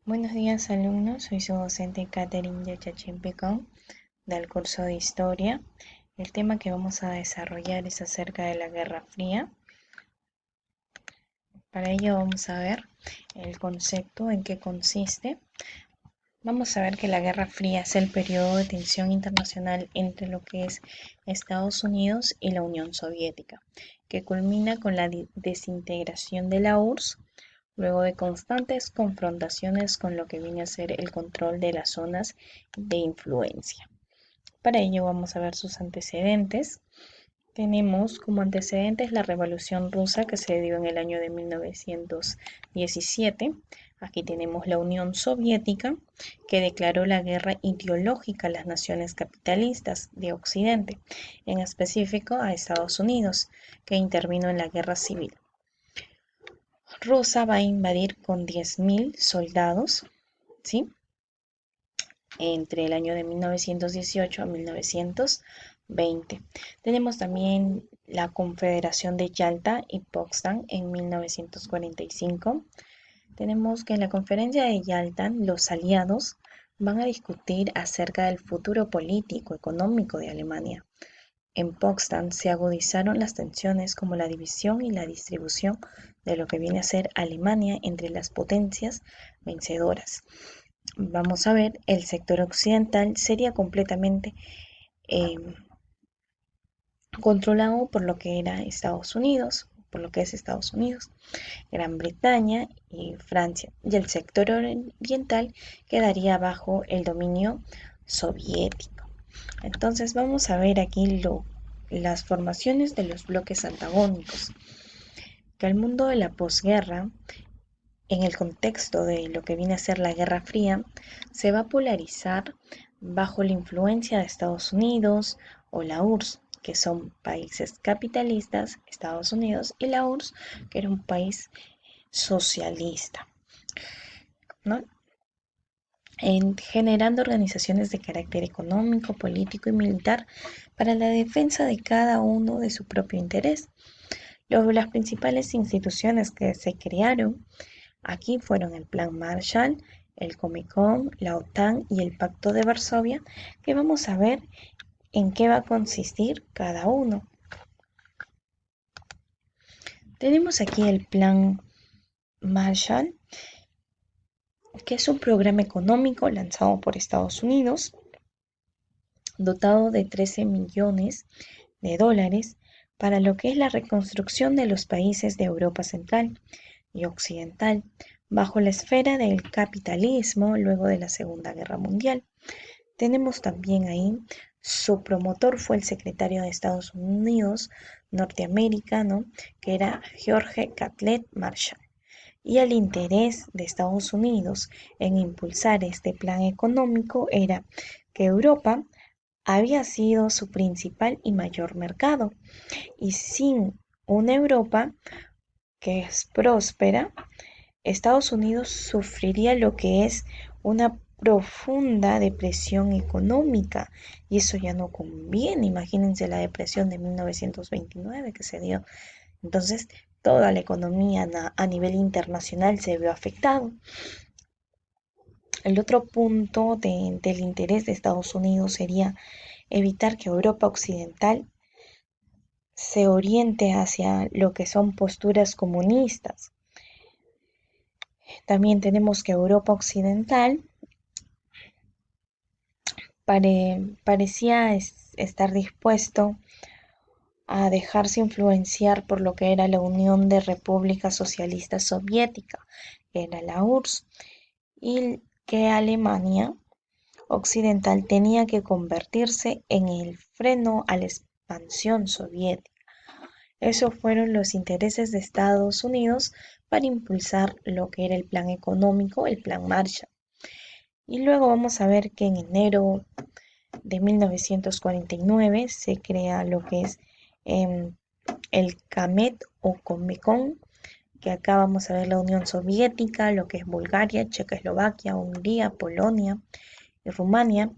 Buenos días, alumnos. Soy su docente Catherine Yachachín Picón del curso de Historia. El tema que vamos a desarrollar es acerca de la Guerra Fría. Para ello vamos a ver el concepto, en qué consiste. Vamos a ver que la Guerra Fría es el periodo de tensión internacional entre lo que es Estados Unidos y la Unión Soviética, que culmina con la desintegración de la URSS luego de constantes confrontaciones con lo que viene a ser el control de las zonas de influencia. Para ello vamos a ver sus antecedentes. Tenemos como antecedentes la Revolución Rusa que se dio en el año de 1917. Aquí tenemos la Unión Soviética que declaró la guerra ideológica a las naciones capitalistas de Occidente, en específico a Estados Unidos, que intervino en la guerra civil. Rusia va a invadir con 10.000 soldados, ¿sí? Entre el año de 1918 a 1920. Tenemos también la Confederación de Yalta y Potsdam en 1945. Tenemos que en la conferencia de Yalta los aliados van a discutir acerca del futuro político económico de Alemania. En Potsdam se agudizaron las tensiones como la división y la distribución de lo que viene a ser Alemania entre las potencias vencedoras. Vamos a ver, el sector occidental sería completamente eh, controlado por lo que era Estados Unidos, por lo que es Estados Unidos, Gran Bretaña y Francia, y el sector oriental quedaría bajo el dominio soviético. Entonces vamos a ver aquí las formaciones de los bloques antagónicos, que el mundo de la posguerra, en el contexto de lo que viene a ser la Guerra Fría, se va a polarizar bajo la influencia de Estados Unidos o la URSS, que son países capitalistas, Estados Unidos, y la URSS, que era un país socialista, ¿no? Generando organizaciones de carácter económico, político y militar para la defensa de cada uno de su propio interés. Las principales instituciones que se crearon aquí fueron el Plan Marshall, el Comecon, la OTAN y el Pacto de Varsovia, que vamos a ver en qué va a consistir cada uno. Tenemos aquí el Plan Marshall, que es un programa económico lanzado por Estados Unidos, dotado de 13 millones de dólares para lo que es la reconstrucción de los países de Europa Central y Occidental, bajo la esfera del capitalismo luego de la Segunda Guerra Mundial. Tenemos también ahí, su promotor fue el secretario de Estados Unidos norteamericano, que era George Catlett Marshall. Y el interés de Estados Unidos en impulsar este plan económico era que Europa había sido su principal y mayor mercado, y sin una Europa que es próspera, Estados Unidos sufriría lo que es una profunda depresión económica y eso ya no conviene. Imagínense la depresión de 1929 que se dio. Entonces, toda la economía a nivel internacional se vio afectado. El otro punto del interés de Estados Unidos sería evitar que Europa Occidental se oriente hacia lo que son posturas comunistas. También tenemos que Europa Occidental parecía estar dispuesto a dejarse influenciar por lo que era la Unión de Repúblicas Socialistas Soviéticas, que era la URSS, y que Alemania Occidental tenía que convertirse en el freno a la expansión soviética. Esos fueron los intereses de Estados Unidos para impulsar lo que era el plan económico, el plan Marshall. Y luego vamos a ver que en enero de 1949 se crea lo que es eh, el CAMET o Comecon, que acá vamos a ver la Unión Soviética, lo que es Bulgaria, Checoslovaquia, Hungría, Polonia y Rumania,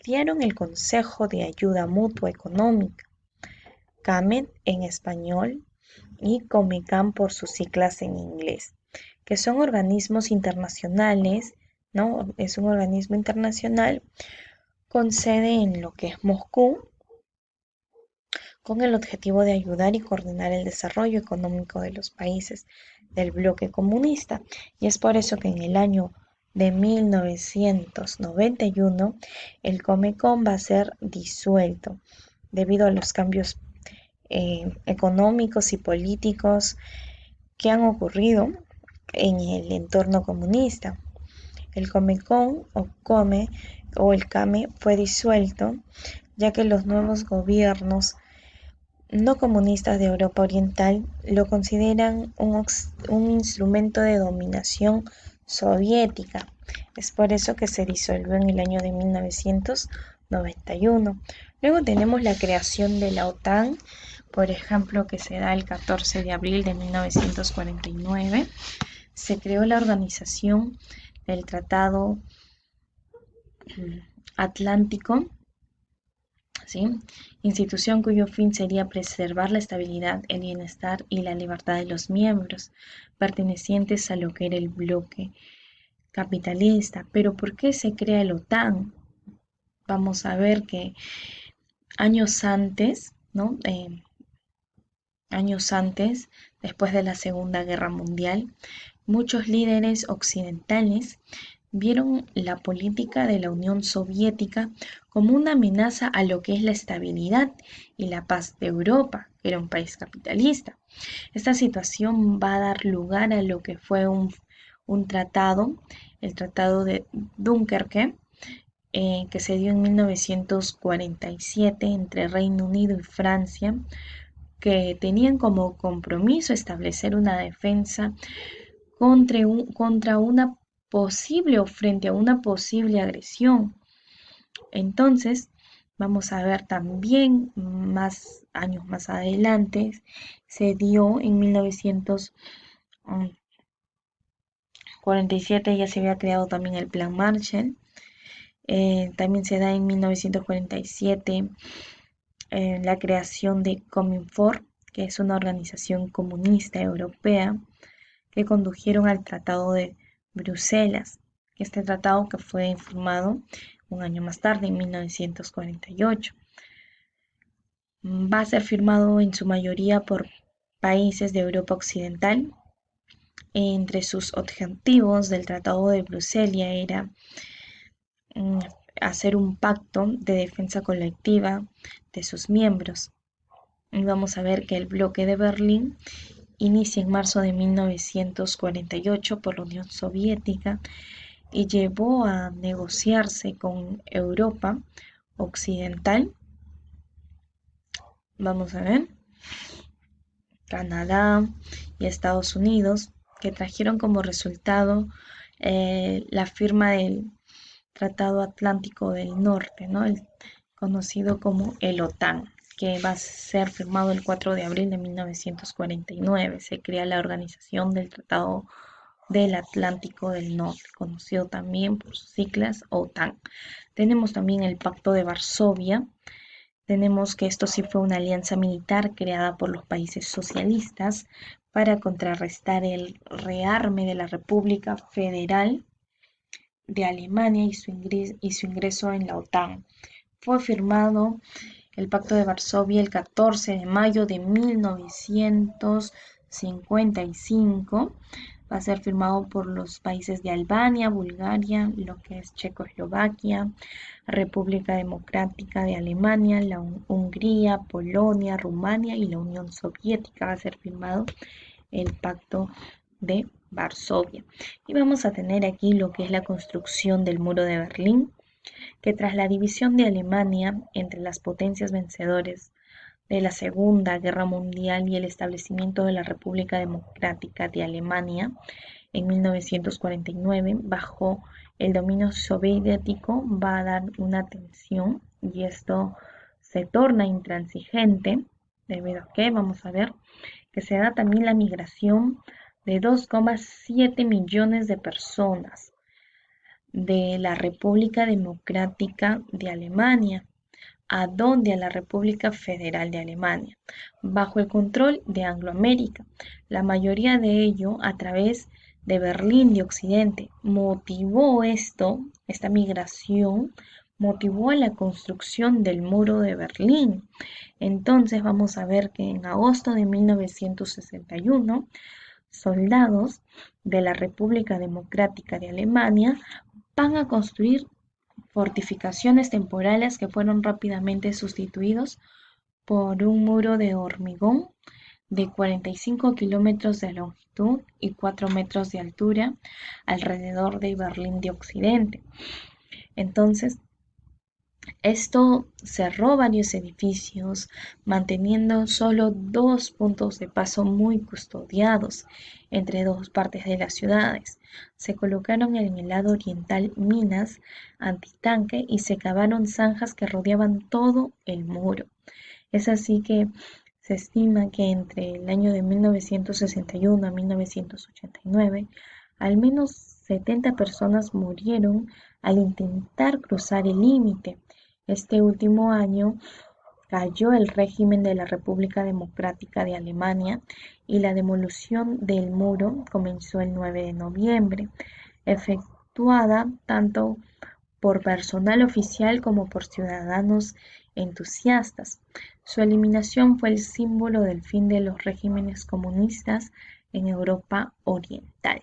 crearon el Consejo de Ayuda Mutua Económica, CAMET en español y COMECAN por sus siglas en inglés, que son organismos internacionales ¿no? Es un organismo internacional con sede en lo que es Moscú, con el objetivo de ayudar y coordinar el desarrollo económico de los países del bloque comunista. Y es por eso que en el año de 1991 el Comecon va a ser disuelto debido a los cambios económicos y políticos que han ocurrido en el entorno comunista. El Comecon o COME o el CAME fue disuelto ya que los nuevos gobiernos no comunistas de Europa Oriental lo consideran un instrumento de dominación soviética. Es por eso que se disolvió en el año de 1991. Luego tenemos la creación de la OTAN, por ejemplo, que se da el 14 de abril de 1949. Se creó la organización del Tratado Atlántico, ¿sí? Institución cuyo fin sería preservar la estabilidad, el bienestar y la libertad de los miembros pertenecientes a lo que era el bloque capitalista. Pero ¿por qué se crea el OTAN? Vamos a ver que años antes, ¿no? Años antes, después de la Segunda Guerra Mundial, muchos líderes occidentales vieron la política de la Unión Soviética como una amenaza a lo que es la estabilidad y la paz de Europa, que era un país capitalista. Esta situación va a dar lugar a lo que fue un tratado, el Tratado de Dunkerque, que se dio en 1947 entre Reino Unido y Francia, que tenían como compromiso establecer una defensa contra una posible o frente a una posible agresión. Entonces, vamos a ver también más años más adelante, se dio en 1947, ya se había creado también el Plan Marshall. También se da en 1947 la creación de Cominfor, que es una organización comunista europea que condujeron al Tratado de Bruselas. Este tratado que fue firmado un año más tarde, en 1948. Va a ser firmado en su mayoría por países de Europa Occidental. Entre sus objetivos del Tratado de Bruselas era mm, hacer un pacto de defensa colectiva de sus miembros. Y vamos a ver que el bloque de Berlín inicia en marzo de 1948 por la Unión Soviética y llevó a negociarse con Europa Occidental. Vamos a ver, Canadá y Estados Unidos, que trajeron como resultado la firma del Tratado Atlántico del Norte, ¿no? Conocido como el OTAN, que va a ser firmado el 4 de abril de 1949. Se crea la Organización del Tratado del Atlántico del Norte, conocido también por sus siglas OTAN. Tenemos también el Pacto de Varsovia. Tenemos que esto sí fue una alianza militar creada por los países socialistas para contrarrestar el rearme de la República Federal de Alemania y su ingreso en la OTAN. Fue firmado el Pacto de Varsovia el 14 de mayo de 1955. Va a ser firmado por los países de Albania, Bulgaria, lo que es Checoslovaquia, República Democrática de Alemania, la Hungría, Polonia, Rumania y la Unión Soviética. Va a ser firmado el Pacto de Varsovia. Y vamos a tener aquí lo que es la construcción del Muro de Berlín, que tras la división de Alemania entre las potencias vencedores de la Segunda Guerra Mundial y el establecimiento de la República Democrática de Alemania en 1949, bajo el dominio soviético, va a dar una tensión y esto se torna intransigente, debido a que, vamos a ver, que se da también la migración de 2,7 millones de personas de la República Democrática de Alemania, a donde a la República Federal de Alemania, bajo el control de Angloamérica, la mayoría de ello a través de Berlín de Occidente. Esta migración, motivó a la construcción del muro de Berlín. Entonces vamos a ver que en agosto de 1961, soldados de la República Democrática de Alemania van a construir fortificaciones temporales que fueron rápidamente sustituidos por un muro de hormigón de 45 kilómetros de longitud y 4 metros de altura alrededor de Berlín de Occidente. Entonces, esto cerró varios edificios, manteniendo solo dos puntos de paso muy custodiados entre dos partes de las ciudades. Se colocaron en el lado oriental minas antitanque y se cavaron zanjas que rodeaban todo el muro. Es así que se estima que entre el año de 1961 a 1989, al menos 70 personas murieron al intentar cruzar el límite. Este último año cayó el régimen de la República Democrática de Alemania y la demolición del muro comenzó el 9 de noviembre, efectuada tanto por personal oficial como por ciudadanos entusiastas. Su eliminación fue el símbolo del fin de los regímenes comunistas en Europa Oriental.